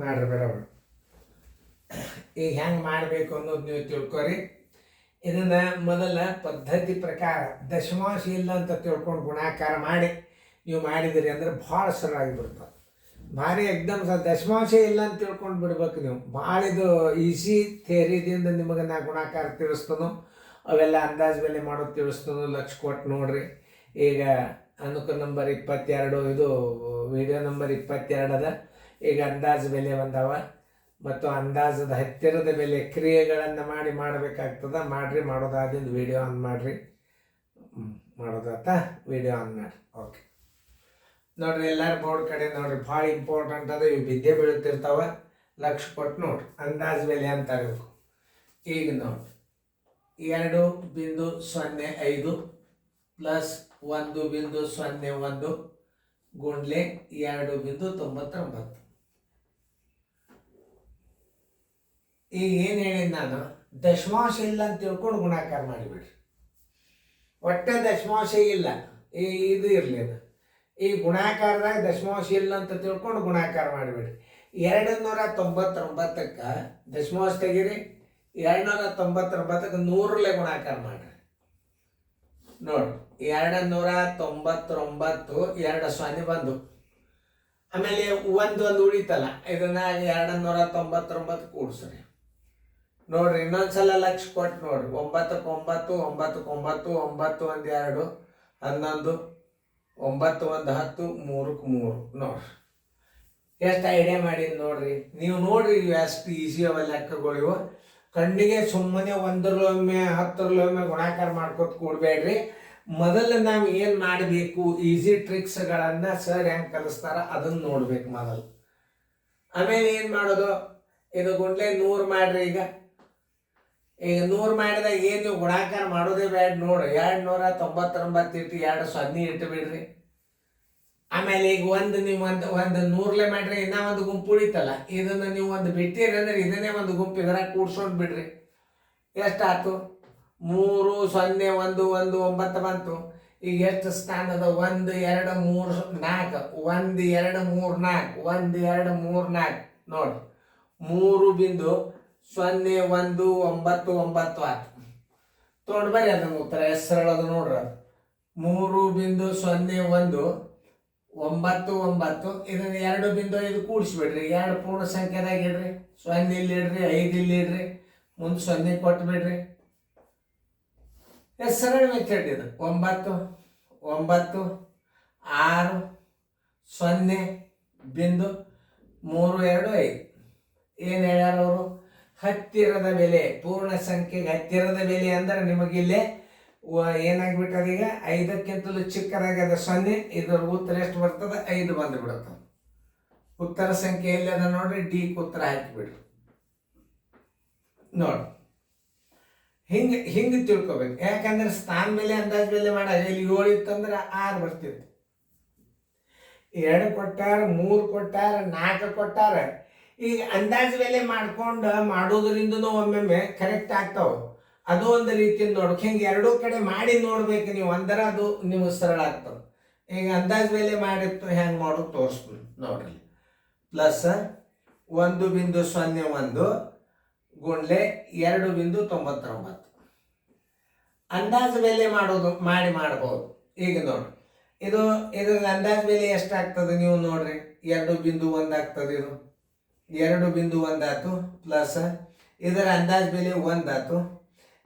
ಮಾಡ್ರಿ ಬರೋರು. ಈಗ ಹೆಂಗೆ ಮಾಡಬೇಕು ಅನ್ನೋದು ನೀವು ತಿಳ್ಕೊರಿ. ಇದನ್ನು ಮೊದಲ ಪದ್ಧತಿ ಪ್ರಕಾರ ದಶಮಾಂಶ ಇಲ್ಲ ಅಂತ ತಿಳ್ಕೊಂಡು ಗುಣಾಕಾರ ಮಾಡಿ ನೀವು ಮಾಡಿದಿರಿ ಅಂದರೆ ಭಾಳ ಸರಳಾಗಿಬಿಡ್ತದೆ. ಭಾರಿ ಎಕ್ದಮ್ ದಶಮಾಂಶ ಇಲ್ಲ ಅಂತ ತಿಳ್ಕೊಂಡು ಬಿಡ್ಬೇಕು ನೀವು. ಭಾಳ ಇದು ಈಸಿ ಥೇರಿದಿಂದ ನಿಮಗೆ ನಾ ಗುಣಾಕಾರ ತಿಳಿಸ್ತನೋ ಅವೆಲ್ಲ ಅಂದಾಜು ಬೆಲೆ ಮಾಡೋದು ತಿಳಿಸ್ತನೋ ಲಕ್ಷ ಕೊಟ್ಟು ನೋಡ್ರಿ. ಈಗ ಅನುಕ ನಂಬರ್ 22 ಇದು ವಿಡಿಯೋ ನಂಬರ್ 22 ಅದ. ಈಗ ಅಂದಾಜು ಬೆಲೆ ಬಂದವ ಮತ್ತು ಅಂದಾಜದ ಹತ್ತಿರದ ಬೆಲೆ ಕ್ರಿಯೆಗಳನ್ನು ಮಾಡಬೇಕಾಗ್ತದೆ. ಮಾಡಿರಿ, ಮಾಡೋದಾದಿಂದ ವಿಡಿಯೋ ಆನ್ ಮಾಡಿರಿ. ಮಾಡೋದಾತ ವಿಡಿಯೋ ಆನ್ ಮಾಡಿ. ಓಕೆ ನೋಡ್ರಿ, ಎಲ್ಲರೂ ಬೋರ್ಡ್ ಕಡೆ ನೋಡ್ರಿ, ಭಾಳ ಇಂಪಾರ್ಟೆಂಟ್ ಅದ. ಇವು ಬಿದ್ದೆ ಬೀಳುತ್ತಿರ್ತಾವ. ಲಕ್ಷ ಕೊಟ್ಟು ನೋಡ್ರಿ ಅಂದಾಜು ಬೆಲೆ ಅಂತ ಆಗಬೇಕು. ಈಗ ನೋಡ್ರಿ 2.05 ಪ್ಲಸ್ 1.01 ಗುಂಡ್ಲೆ 2.99. ಈಗ ಏನು ಹೇಳಿದ್ ನಾನು, ದಶಮಾಂಶ ಇಲ್ಲ ಅಂತ ತಿಳ್ಕೊಂಡು ಗುಣಾಕಾರ ಮಾಡಿಬಿಡ್ರಿ. ಒಟ್ಟೆ ದಶಮಾಂಶ ಇಲ್ಲ, ಇದು ಇರಲಿ. ಅದು ಈ ಗುಣಾಕಾರದಾಗ ದಶಮಾಂಶ ಇಲ್ಲ ಅಂತ ತಿಳ್ಕೊಂಡು ಗುಣಾಕಾರ ಮಾಡಿಬಿಡ್ರಿ. 299ಕ್ಕೆ ದಶಮಾಂಶ ತೆಗೀರಿ. 299ಕ್ಕೆ 100ಲೆ ಗುಣಾಕಾರ ಮಾಡಿರಿ. ನೋಡ್ರಿ 299 2 ಸೊನ್ನೆ ಬಂದು, ಆಮೇಲೆ ಒಂದು ಉಳಿತಲ್ಲ, ಇದನ್ನ 299 ಕೂಡಿಸ್ರಿ. ನೋಡ್ರಿ ಇನ್ನೊಂದ್ಸಲ ಲಕ್ಷ ಕೊಟ್ಟು ನೋಡ್ರಿ. 9 9 9 9 9 1 2 11 9 1 10 3ಕ್ಕೆ 3. ನೋಡ್ರಿ ಎಷ್ಟು ಐಡಿಯಾ ಮಾಡೀನಿ ನೋಡ್ರಿ. ನೀವು ನೋಡ್ರಿ ಇವು ಎಷ್ಟು ಈಸಿ ಅವ ಲೆಕ್ಕಗಳಿವು. ಕಣ್ಣಿಗೆ ಸುಮ್ಮನೆ 1ರಲ್ಲೊಮ್ಮೆ 10ರಲ್ಲೊಮ್ಮೆ ಗುಣಾಕಾರ ಮಾಡ್ಕೊತ ಕೂಡಬೇಡ್ರಿ. ಮೊದಲು ನಾವು ಏನು ಮಾಡಬೇಕು, ಈಸಿ ಟ್ರಿಕ್ಸ್ಗಳನ್ನು ಸರ್ ಹೆಂಗೆ ಕಲಿಸ್ತಾರ ಅದನ್ನು ನೋಡ್ಬೇಕು ಮೊದಲು. ಆಮೇಲೆ ಏನು ಮಾಡೋದು, ಇದು ಗುಂಡ್ಲೆ 100 ಮಾಡ್ರಿ. ಈಗ 100 ಮಾಡಿದಾಗ ಏನು ನೀವು ಗುಣಾಕಾರ ಮಾಡೋದೇ ಬೇಡ. ನೋಡ್ರಿ 299 ಇಟ್ಟು 2 ಸೊನ್ನೆ ಇಟ್ಟು ಬಿಡ್ರಿ. ಆಮೇಲೆ ಈಗ ನೀವು ಒಂದು 100ಲೆ ಮಾಡ್ರಿ, ಇನ್ನೂ ಒಂದು ಗುಂಪು ಉಳಿತಲ್ಲ, ಇದನ್ನು ನೀವು ಒಂದು ಬಿಟ್ಟಿರಿ ಅಂದ್ರೆ ಇದನ್ನೇ ಒಂದು ಗುಂಪು ಇದರಾಗ ಕೂಡ್ಸೋದು ಬಿಡ್ರಿ. ಎಷ್ಟಾಯ್ತು? 3 0 1 1 9 ಬಂತು. ಈಗ ಎಷ್ಟು ಸ್ಥಾನ ಅದ? 1 2 3 4 1 2 3 4 1 2 3 4 ನೋಡ್ರಿ 3.019 ಆಯ್ತು. ತೊಗೊಂಡು ಬರ್ರಿ ಅದನ್ನು ಉತ್ತರ. ಎಷ್ಟು ಸರಳ ಅದು ನೋಡ್ರಿ. ಅದು 3.019 ಇದನ್ನು 2.5 ಕೂಡಿಸ್ಬಿಡ್ರಿ. 2 ಪೂರ್ಣ ಸಂಖ್ಯೆದಾಗ ಇಡ್ರಿ. 0 ಇಲ್ಲಿ ಇಡ್ರಿ, 5 ಇಲ್ಲಿ ಇಡ್ರಿ, ಮುಂದೆ 0 ಕೊಟ್ಟು ಬಿಡ್ರಿ. ಎಷ್ಟು ಸರಳ ಮೆಥಡ್ ಇದು. 9 9 6 0.32 ಏನು ಹೇಳ್ಯಾರ ಅವರು? ಹತ್ತಿರದ ಬೆಲೆ, ಪೂರ್ಣ ಸಂಖ್ಯೆಗೆ ಹತ್ತಿರದ ಬೆಲೆ ಅಂದ್ರೆ ನಿಮಗಿಲ್ಲೇ ಏನಾಗ್ಬಿಟ್ಟದ? ಈಗ 5ಕ್ಕಿಂತಲೂ ಚಿಕ್ಕದಾಗ್ಯದ 0. ಇದರ ಉತ್ತರ ಎಷ್ಟು ಬರ್ತದೆ? 5 ಬಂದು ಬಿಡುತ್ತೆ. ಉತ್ತರ ಸಂಖ್ಯೆ ಎಲ್ಲಿ ಅದ ನೋಡ್ರಿ, ಡಿ ಉತ್ತರ ಹಾಕಿಬಿಡ್ರಿ. ನೋಡಿ ಹಿಂಗೆ ತಿಳ್ಕೊಬೇಕು. ಯಾಕಂದ್ರೆ ಸ್ಥಾನ ಬೆಲೆ ಅಂದಾಜು ಬೆಲೆ ಮಾಡಾಗ ಇಲ್ಲಿ 7 ಇತ್ತಂದ್ರೆ 6 ಬರ್ತಿತ್ತು. 2 ಕೊಟ್ಟಾರ, 3 ಕೊಟ್ಟಾರ, 4 ಕೊಟ್ಟಾರ. ಈಗ ಅಂದಾಜು ಬೆಲೆ ಮಾಡ್ಕೊಂಡು ಮಾಡೋದ್ರಿಂದನೂ ಒಮ್ಮೊಮ್ಮೆ ಕರೆಕ್ಟ್ ಆಗ್ತಾವ. ಅದು ಒಂದು ರೀತಿಯಿಂದ ನೋಡ್ಬೇಕು. ಹಿಂಗೆ ಎರಡೂ ಕಡೆ ಮಾಡಿ ನೋಡ್ಬೇಕು ನೀವು, ಅಂದ್ರೆ ಅದು ನಿಮಗೆ ಸರಳ ಆಗ್ತದೆ. ಈಗ ಅಂದಾಜು ಬೆಲೆ ಮಾಡಿತ್ತು ಹೆಂಗೆ ಮಾಡೋದು ತೋರಿಸ್ತೀನಿ ನೋಡ್ರಿ. ಪ್ಲಸ್ 1.01 ಗುಂಡ್ಲೆ 2.99 ಅಂದಾಜು ಬೆಲೆ ಮಾಡೋದು ಮಾಡ್ಬೋದು. ಈಗ ನೋಡ್ರಿ ಇದ್ರ ಅಂದಾಜು ಬೆಲೆ ಎಷ್ಟಾಗ್ತದೆ ನೀವು ನೋಡ್ರಿ. 2.1 ಆಗ್ತದೆ. ಇದು 2.1 ಆಯ್ತು. ಪ್ಲಸ್ ಇದರ ಅಂದಾಜು ಬೆಲೆ 1 ಆಯ್ತು.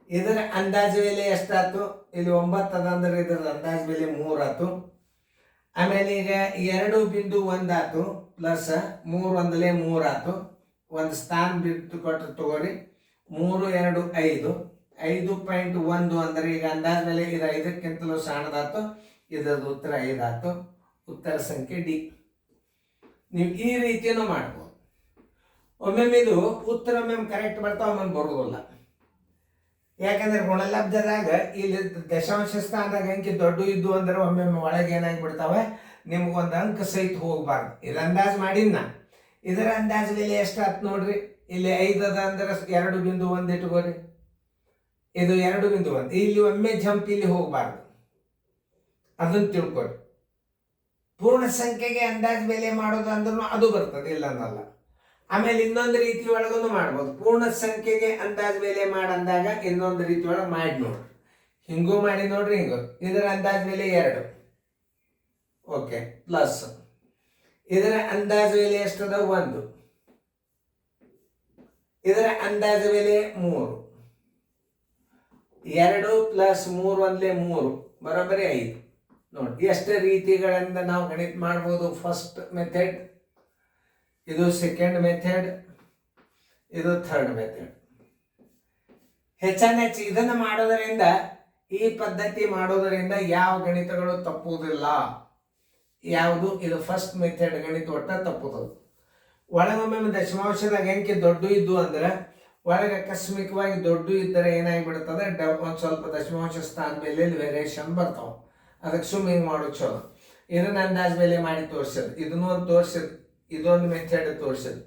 ಇದರ ಅಂದಾಜು ಬೆಲೆ ಎಷ್ಟಾಯ್ತು? ಇಲ್ಲಿ 9 ಅದ ಅಂದ್ರೆ ಇದರ ಅಂದಾಜು ಬೆಲೆ 3 ಆಯ್ತು. ಆಮೇಲೆ ಈಗ 2.1 ಆಯ್ತು. ಪ್ಲಸ್ 3 1 3 ಆಯ್ತು. ಒಂದು ಸ್ಥಾನ ಬಿಟ್ಟು ಕೊಟ್ಟು ತಗೋರಿ. 3 2 5 5.1 ಅಂದ್ರೆ ಈಗ ಅಂದಾಜು ಬೆಲೆ ಇದು 5ಕ್ಕಿಂತಲೂ ಸಣ್ಣದಾಯ್ತು. ಇದರದ್ದು ಉತ್ತರ 5 ಆಯ್ತು. ಉತ್ತರ ಸಂಖ್ಯೆ ಡಿ. ನೀವು ಈ ರೀತಿಯೂ ಮಾಡ್ಬೋದು. ಒಮ್ಮೊಮ್ಮೆ ಇದು ಉತ್ತರ ಒಮ್ಮೊಮ್ಮೆ ಕರೆಕ್ಟ್ ಬರ್ತಾವ, ಒಮ್ಮೊಮ್ಮೆ ಬರೋದಿಲ್ಲ. ಯಾಕಂದ್ರೆ ಗುಣಲಬ್ಧದಾಗ ಇಲ್ಲಿ ದಶಾಂಶ ಸ್ಥಾನದಾಗ ಅಂಕಿ ದೊಡ್ಡ ಇದ್ದು ಅಂದ್ರೆ ಒಮ್ಮೊಮ್ಮೆ ಒಳಗೆ ಏನಾಗಿಬಿಡ್ತಾವೆ, ನಿಮ್ಗೊಂದು ಅಂಕ ಸಹಿತ ಹೋಗ್ಬಾರ್ದು. ಇದು ಅಂದಾಜು ಮಾಡಿನ. ಇದರ ಅಂದಾಜು ಬೆಲೆ ಎಷ್ಟಾಯ್ತು ನೋಡ್ರಿ. ಇಲ್ಲಿ 5 ಅದ ಅಂದ್ರೆ 2.1 ಇಟ್ಕೋರಿ. ಇದು 2.1. ಇಲ್ಲಿ ಒಮ್ಮೆ ಜಂಪ್ ಇಲ್ಲಿ ಹೋಗ್ಬಾರ್ದು, ಅದನ್ನು ತಿಳ್ಕೊರಿ. ಪೂರ್ಣ ಸಂಖ್ಯೆಗೆ ಅಂದಾಜು ಬೆಲೆ ಮಾಡೋದು ಅಂದ್ರೂ ಅದು ಬರ್ತದೆ, ಇಲ್ಲ ಅನ್ನಲ್ಲ. ಆಮೇಲೆ ಇನ್ನೊಂದು ರೀತಿ ಒಳಗೂ ಮಾಡ್ಬೋದು. ಪೂರ್ಣ ಸಂಖ್ಯೆಗೆ ಅಂದಾಜು ಬೆಲೆ ಮಾಡಂದಾಗ ಇನ್ನೊಂದು ರೀತಿ ಒಳಗೆ ಮಾಡಿ ನೋಡ್ರಿ. ಹಿಂಗೂ ಮಾಡಿ ನೋಡ್ರಿ, ಹಿಂಗು. ಇದರ ಅಂದಾಜು ಬೆಲೆ 2, ಓಕೆ, ಪ್ಲಸ್ ಇದರ ಅಂದಾಜು ಬೆಲೆ ಎಷ್ಟದ 1, ಇದರ ಅಂದಾಜು ಬೆಲೆ 3, 2 ಪ್ಲಸ್ 3 ಒಂದ್ಲೆ 3 ಬರೋಬ್ಬರಿ 5. ನೋಡಿ ಎಷ್ಟು ರೀತಿಗಳಿಂದ ನಾವು ಗಣಿತ ಮಾಡ್ಬೋದು. ಫಸ್ಟ್ ಮೆಥಡ್, ಇದು ಸೆಕೆಂಡ್ ಮೆಥಡ್, ಇದು ಥರ್ಡ್ ಮೆಥಡ್. ಹೆಚ್ಚಾನೆಚ್ಚು ಇದನ್ನು ಮಾಡೋದರಿಂದ, ಈ ಪದ್ಧತಿ ಮಾಡೋದರಿಂದ ಯಾವ ಗಣಿತಗಳು ತಪ್ಪುವುದಿಲ್ಲ. ಯಾವುದು ಇದು ಫಸ್ಟ್ ಮೆಥಡ್ ಗಣಿತ ಒಟ್ಟ ತಪ್ಪುತ್ತದೆ. ಒಳಗೊಮ್ಮೆ ದಶಮಾಂಶದಾಗ ಅಂಕಿ ದೊಡ್ಡ ಇದ್ದು ಅಂದ್ರೆ ಒಳಗೆ ಆಕಸ್ಮಿಕವಾಗಿ ದೊಡ್ಡ ಇದ್ದರೆ ಏನಾಗಿಬಿಡ್ತದೆ, ಒಂದು ಸ್ವಲ್ಪ ದಶಮಾಂಶ ಸ್ಥಾನ ಮೇಲೆ ವೇರಿಯೇಷನ್ ಬರ್ತಾವೆ. ಅದಕ್ಕೆ ಸುಮ್ಮನೆ ಹಿಂಗೆ ಮಾಡೋದು ಚಲೋ. ಇದನ್ನ ಅಂದಾಜು ಬೆಲೆ ಮಾಡಿ ತೋರಿಸೋದು, ಇದನ್ನು ಒಂದು ತೋರಿಸೋದು, ಇದೊಂದು ಮೆಥಡ್ ತೋರಿಸೋದು.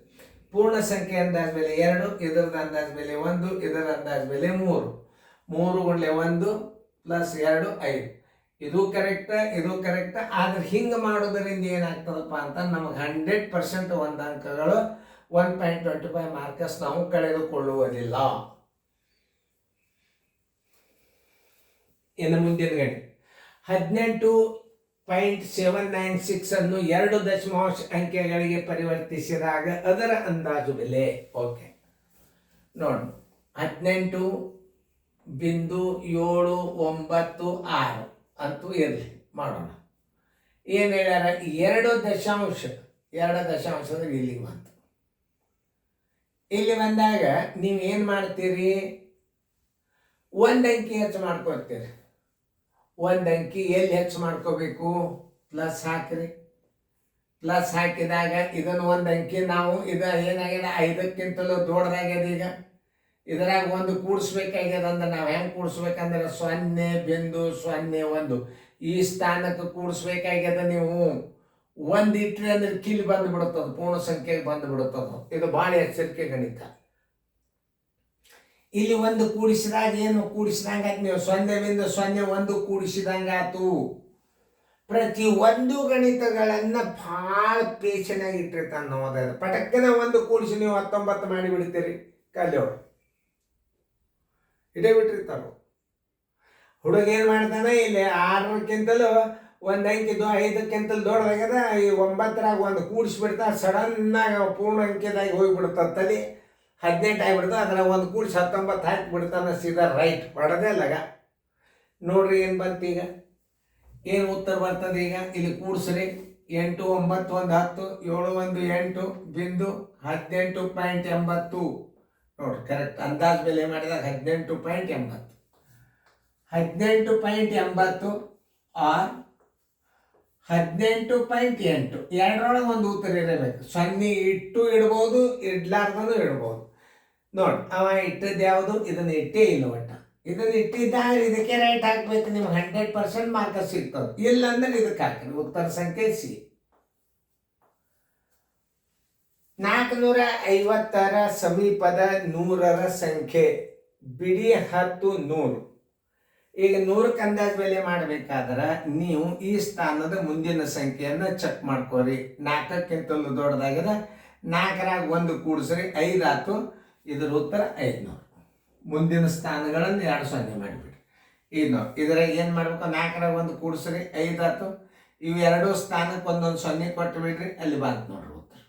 ಪೂರ್ಣ ಸಂಖ್ಯೆ ಅಂದಾಜು ಬೆಲೆ 2, ಇದರದ ಅಂದಾಜು ಬೆಲೆ 1, ಇದರ ಅಂದಾಜು ಬೆಲೆ 3, 3 ಗುಂಡ್ಲೆ 1 ಪ್ಲಸ್ 2 5. ಇದು ಕರೆಕ್ಟ್, ಇದು ಕರೆಕ್ಟ್. ಆದ್ರೆ ಹಿಂಗೆ ಮಾಡೋದರಿಂದ ಏನಾಗ್ತದಪ್ಪ ಅಂತ ನಮಗೆ 100% ಒಂದು ಅಂಕಗಳು 1.25 ಮಾರ್ಕಸ್ ನಾವು ಕಳೆದುಕೊಳ್ಳುವುದಿಲ್ಲ. ಇನ್ನು ಮುಂದಿನ ಗಣಿ 18.796 ಅನ್ನು 2 ದಶಮಾಂಶ ಅಂಕೆಗಳಿಗೆ ಪರಿವರ್ತಿಸಿದಾಗ ಅದರ ಅಂದಾಜು ಬೆಲೆ. ಓಕೆ ನೋಡಿ, 18.796 ಅಂತೂ ಇರಲಿ, ಮಾಡೋಣ. ಏನು ಹೇಳ್ಯಾರ, 2 ದಶಾಂಶ ಅಂದ್ರೆ ಇಲ್ಲಿಗೆ ಬಂತು. ಇಲ್ಲಿ ಬಂದಾಗ ನೀವು ಏನು ಮಾಡ್ತೀರಿ, ಒಂದು ಅಂಕಿ ಹೆಚ್ಚು ಮಾಡ್ಕೊಳ್ತೀರಿ. ಒಂದು ಅಂಕಿ ಎಲ್ಲಿ ಹೆಚ್ಚು ಮಾಡ್ಕೋಬೇಕು, ಪ್ಲಸ್ ಹಾಕ್ರಿ. ಪ್ಲಸ್ ಹಾಕಿದಾಗ ಇದನ್ನು ಒಂದು ಅಂಕಿ ನಾವು ಇದು ಏನಾಗಿದೆ 5ಕ್ಕಿಂತಲೂ ದೊಡ್ಡದಾಗ್ಯದ. ಈಗ ಇದರಾಗ ಒಂದು ಕೂಡಿಸ್ಬೇಕಾಗ್ಯದ ಅಂದ್ರೆ ನಾವು ಹೆಂಗೆ ಕೂಡಿಸ್ಬೇಕಂದ್ರೆ 0.01 ಈ ಸ್ಥಾನಕ್ಕೆ ಕೂಡಿಸ್ಬೇಕಾಗ್ಯದ. ನೀವು ಒಂದು ಇಟ್ರಿ ಅಂದ್ರೆ ಕಿಲ್ ಬಂದು ಬಿಡುತ್ತದೆ, ಪೂರ್ಣ ಸಂಖ್ಯೆಗೆ ಬಂದು ಬಿಡುತ್ತದೆ. ಇದು ಭಾಳ ಎಚ್ಚರಿಕೆ ಗಣಿತ. ಇಲ್ಲಿ ಒಂದು ಕೂಡಿಸಿದಾಗ ಏನು ಕೂಡಿಸಿದಂಗ ನೀವು 0.01 ಕೂಡಿಸಿದಂಗ ಆತು. ಪ್ರತಿ ಒಂದು ಗಣಿತಗಳನ್ನ ಭಾಳ ಪೇಚನಾಗಿ ಇಟ್ಟಿರ್ತಾನೆ ನಾವು. ಅದ ಪಟಕ್ಕನ ಒಂದು ಕೂಡಿಸಿ ನೀವು 19 ಮಾಡಿ ಬಿಡ್ತೀರಿ, ಕಲಿಯೋರು ಇಡೇ ಬಿಟ್ಟಿರ್ತಾರ. ಹುಡುಗ ಏನು ಮಾಡ್ತಾನೆ, ಇಲ್ಲಿ 6ಕ್ಕಿಂತಲೂ ಒಂದು ಅಂಕಿದ್ದು 5ಕ್ಕಿಂತಲೂ ದೊಡ್ಡದಾಗ್ಯದ, ಈ 9ರಾಗ ಒಂದು ಕೂಡಿಸ್ಬಿಡ್ತಾ ಸಡನ್ನಾಗಿ ಪೂರ್ಣ ಅಂಕಿದಾಗಿ ಹೋಗಿಬಿಡ್ತದೆ. ತಲೆ 18 ಆಗಿಬಿಡ್ತದೆ. ಅದ್ರಾಗ ಒಂದು ಕೂಡಿಸಿ 19 ಹಾಕಿಬಿಡ್ತಾನೆ, ಸೀದಾ ರೈಟ್ ಹೊಡೆದೇ ಲಗ. ನೋಡ್ರಿ ಏನು ಬಂತು ಈಗ, ಏನು ಉತ್ತರ ಬರ್ತದೆ ಈಗ. ಇಲ್ಲಿ ಕೂಡಿಸ್ರಿ, 8 9 1 10 7 1 8 ಬಿಂದು 18.80. ನೋಡ್ರಿ ಕರೆಕ್ಟ್ ಅಂದಾಜು ಬೆಲೆ ಮಾಡಿದಾಗ 18.80. 18.80 ಆರ್ 18.8. ಎರಡರೊಳಗೆ ಒಂದು ಉತ್ತರ ಇರಬೇಕು. 0 ಇಟ್ಟು ಇಡ್ಬೋದು, ಇಡ್ಲಾರ್ದೂ ಇಡ್ಬೋದು. ನೋಡಿ ಅವ ಇಟ್ಟದ್ದು ಯಾವುದು, ಇದನ್ನು ಇಟ್ಟೇ ಇಲ್ಲ ಒಟ್ಟ. ಇದನ್ನು ಇಟ್ಟಿದ್ದಾಗ ಇದಕ್ಕೆ ರೈಟ್ ಹಾಕ್ಬೇಕು, ನಿಮ್ಗೆ 100% ಮಾರ್ಕಸ್ ಸಿಗ್ತದೆ. ಇಲ್ಲ ಅಂದ್ರೆ ಇದಕ್ಕೆ ಹಾಕಿ. ಉತ್ತರ ಸಂಖ್ಯೆ ಸಿ. 450ರ ಸಮೀಪದ 100ರ ಸಂಖ್ಯೆ ಬಿಡಿ 10 100. ಈಗ 100ಕ್ಕೆ ಅಂದಾಜು ಬೆಲೆ ಮಾಡಬೇಕಾದ್ರೆ ನೀವು ಈ ಸ್ಥಾನದ ಮುಂದಿನ ಸಂಖ್ಯೆಯನ್ನು ಚೆಕ್ ಮಾಡ್ಕೋರಿ. 4ಕ್ಕಿಂತಲೂ ದೊಡ್ಡದಾಗಿದೆ, 4ರಾಗ 1 ಕೂಡಿಸ್ರಿ, 5 ಆಯ್ತು. ಇದರ ಉತ್ತರ 500. ಮುಂದಿನ ಸ್ಥಾನಗಳನ್ನು 2 0 ಮಾಡಿಬಿಡ್ರಿ. 500. ಇದ್ರಾಗ ಏನು ಮಾಡ್ಬೇಕು, 4ರಾಗ 1 ಕೂಡಿಸ್ರಿ, 5 ಆಯ್ತು. ಇವು 2 ಸ್ಥಾನಕ್ಕೆ ಒಂದೊಂದು 0 ಕೊಟ್ಟು ಬಿಡ್ರಿ, ಅಲ್ಲಿ ಬಂತು ನೋಡ್ರಿ ಉತ್ತರ.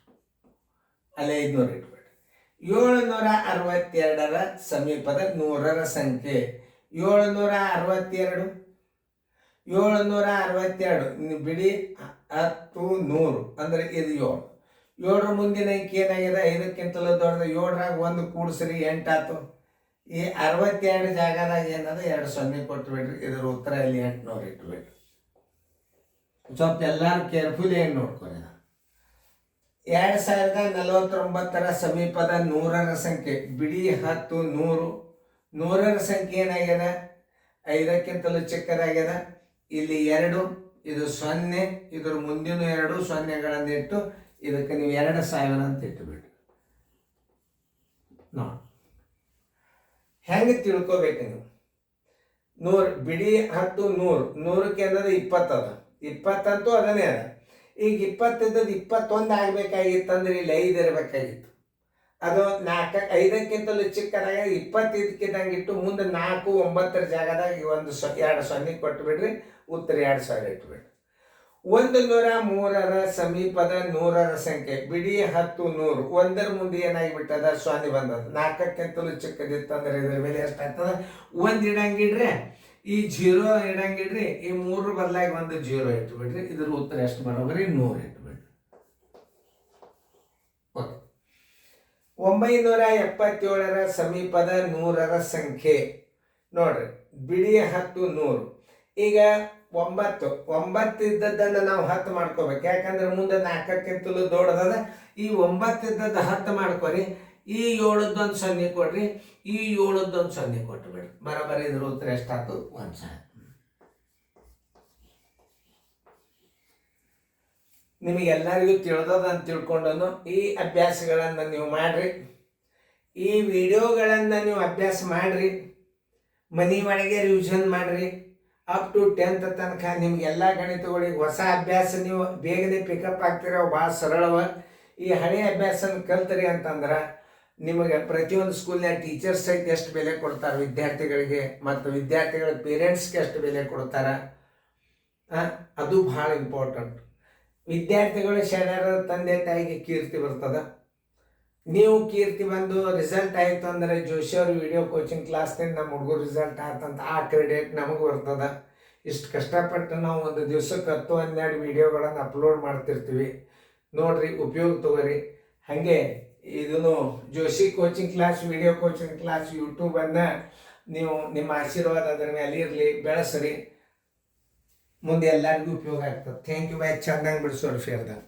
ಅಲ್ಲಿ 500 ಇಟ್ಬಿಡ್ರಿ. 762ರ ಸಮೀಪದ 100ರ ಸಂಖ್ಯೆ 762. 762 ಬಿಡಿ 10 100 ಅಂದ್ರೆ ಇದು 7. 7ರ ಮುಂದಿನ ಅಂಕಿ ಏನಾಗಿದೆ, 5ಕ್ಕಿಂತಲೂ ದೊಡ್ಡದು. 7ರಾಗ 1 ಕೂಡಿಸ್ರಿ, 8 ಆಯ್ತು. ಈ 62 ಜಾಗದಾಗ ಏನದ 2 0 ಕೊಟ್ಟು ಬಿಡ್ರಿ. ಇದರ ಉತ್ತರ ಇಲ್ಲಿ 800 ಇಟ್ಬಿಡ್ರಿ. ಸ್ವಲ್ಪ ಎಲ್ಲರೂ ಕೇರ್ಫುಲ್ ಏನು ನೋಡ್ಕೊಳ್ಳಿ. 2049ರ ಸಮೀಪದ 100ರ ಸಂಖ್ಯೆ ಬಿಡಿ 10 100. 100ರ ಸಂಖ್ಯೆ ಏನಾಗ್ಯದ, 5ಕ್ಕಿಂತಲೂ ಚಿಕ್ಕದಾಗ್ಯದ. ಇಲ್ಲಿ 2, ಇದು 0, ಇದ್ರ ಮುಂದಿನ 2 0ಗಳನ್ನು ಇಟ್ಟು ಇದಕ್ಕೆ ನೀವು 2000 ಅಂತ ಇಟ್ಟುಬಿಡ್ರಿ. ನೋಡಿ ಹೆಂಗೆ ತಿಳ್ಕೊಬೇಕು ನೀವು. 100 ಬಿಡಿ 10 100. 100ಕ್ಕೆ ಅನ್ನೋದು 20 ಅದ. 20 ಅಂತೂ ಅದನ್ನೇ ಅದ. ಈಗ 20 ಇದ್ದದ್ದು 21 ಆಗಬೇಕಾಗಿತ್ತಂದ್ರೆ ಇಲ್ಲಿ 5 ಇರಬೇಕಾಗಿತ್ತು. ಅದು 5ಕ್ಕಿಂತಲೂ ಚಿಕ್ಕದಾಗ 25 ಇಟ್ಟು ಮುಂದೆ 4, 9 ಜಾಗದಾಗ 2 0 ಕೊಟ್ಟು ಬಿಡ್ರಿ, ಉತ್ತರ 2000 ಇಟ್ಬಿಡ್ರಿ. 103ರ ಸಮೀಪದ 100ರ ಸಂಖ್ಯೆ ಬಿಡಿ 10 100 ಒಂದರ ಮುಂದೆ ಏನಾಗಿಬಿಟ್ಟದ ಸೊನ್ನೆ ಬಂದದ. 4ಕ್ಕಿಂತಲೂ ಚಿಕ್ಕದಿತ್ತಂದ್ರೆ ಇದ್ರ ಮೇಲೆ ಎಷ್ಟಾಗ್ತದ? 1 ಇಡಂಗಿಡ್ರಿ, ಈ 0 ಇಡಂಗಿಡ್ರಿ, ಈ 3 ಬದಲಾಗಿ 1 0 ಇಟ್ಬಿಡ್ರಿ. ಇದ್ರ ಉತ್ತರ ಎಷ್ಟು ಬರೋಬ್ರಿ? 100 ಇಟ್ಬಿಡ್ರಿ. ಓಕೆ. 977ರ ಸಮೀಪದ 100ರ ಸಂಖ್ಯೆ ನೋಡ್ರಿ, ಬಿಡಿ 10 100. ಈಗ 9 ಇದ್ದದ್ದನ್ನು ನಾವು 10 ಮಾಡ್ಕೋಬೇಕು, ಯಾಕಂದ್ರೆ ಮುಂದೆ 4ಕ್ಕಿಂತಲೂ ದೊಡ್ಡದ. ಈ 9 ಇದ್ದದ್ದು 10 ಮಾಡ್ಕೊರಿ, ಈ 7ದ್ದು 1 0 ಕೊಡ್ರಿ, ಈ 7ದ್ದು 1 0 ಕೊಟ್ಟು ಬಿಡ್ರಿ. ಬರೋಬ್ಬರಿ ಇದ್ರ ಉತ್ತರ ಎಷ್ಟಾಯ್ತು? 1000. ನಿಮಗೆಲ್ಲರಿಗೂ ತಿಳಿದದಂತ ತಿಳ್ಕೊಂಡು ಈ ಅಭ್ಯಾಸಗಳನ್ನು ನೀವು ಮಾಡ್ರಿ. ಈ ವಿಡಿಯೋಗಳನ್ನು ನೀವು ಅಭ್ಯಾಸ ಮಾಡ್ರಿ, ಮನೆ ಒಳಗೆ ರಿವಿಷನ್ ಮಾಡ್ರಿ. ಅಪ್ ಟು 10th ತನಕ ನಿಮಗೆಲ್ಲ ಗಣಿತಗಳಿಗೆ ಹೊಸ ಅಭ್ಯಾಸ ನೀವು ಬೇಗನೆ ಪಿಕಪ್ ಆಗ್ತೀರ. ಅವು ಭಾಳ ಸರಳವ. ಈ ಹಳೆಯ ಅಭ್ಯಾಸನ ಕಲ್ತರಿ ಅಂತಂದ್ರೆ ನಿಮಗೆ ಪ್ರತಿಯೊಂದು ಸ್ಕೂಲ್ನಾಗ ಟೀಚರ್ಸ್ ಸಹಿತ ಎಷ್ಟು ಬೆಲೆ ಕೊಡ್ತಾರೆ ವಿದ್ಯಾರ್ಥಿಗಳಿಗೆ, ಮತ್ತು ವಿದ್ಯಾರ್ಥಿಗಳ ಪೇರೆಂಟ್ಸ್ಗೆ ಎಷ್ಟು ಬೆಲೆ ಕೊಡ್ತಾರೆ, ಅದು ಭಾಳ ಇಂಪಾರ್ಟೆಂಟ್. ವಿದ್ಯಾರ್ಥಿಗಳು ಶರಣರ ತಂದೆ ತಾಯಿಗೆ ಕೀರ್ತಿ ಬರ್ತದೆ. ನೀವು ಕೀರ್ತಿ ಬಂದು ರಿಸಲ್ಟ್ ಆಯಿತು ಅಂದರೆ ಜೋಶಿ ಅವ್ರ ವಿಡಿಯೋ ಕೋಚಿಂಗ್ ಕ್ಲಾಸ್ನಿಂದ ನಮ್ಮ ಹುಡುಗರು ರಿಸಲ್ಟ್ ಆಯ್ತಂತ ಆ ಕ್ರೆಡಿಟ್ ನಮಗೆ ಬರ್ತದೆ. ಇಷ್ಟು ಕಷ್ಟಪಟ್ಟು ನಾವು ಒಂದು ದಿವ್ಸಕ್ಕೆ 10-12 ವಿಡಿಯೋಗಳನ್ನು ಅಪ್ಲೋಡ್ ಮಾಡ್ತಿರ್ತೀವಿ. ನೋಡ್ರಿ, ಉಪಯೋಗ ತಗೋರಿ. ಹಾಗೆ ಇದನ್ನು Joshi coaching class, video coaching class ಯೂಟ್ಯೂಬನ್ನು ನೀವು ನಿಮ್ಮ ಆಶೀರ್ವಾದ ಅದರ ಮೇಲೆ ಇರಲಿ, ಬೆಳೆಸ್ರಿ. ಮುಂದೆ ಎಲ್ಲರಿಗೂ ಉಪಯೋಗ ಆಗ್ತದೆ. Thank you. ಬಾಯ್. ಚಂದಂಗೆ ಬಿಡಿಸೋರು ಫೇರ್ದಾಗ.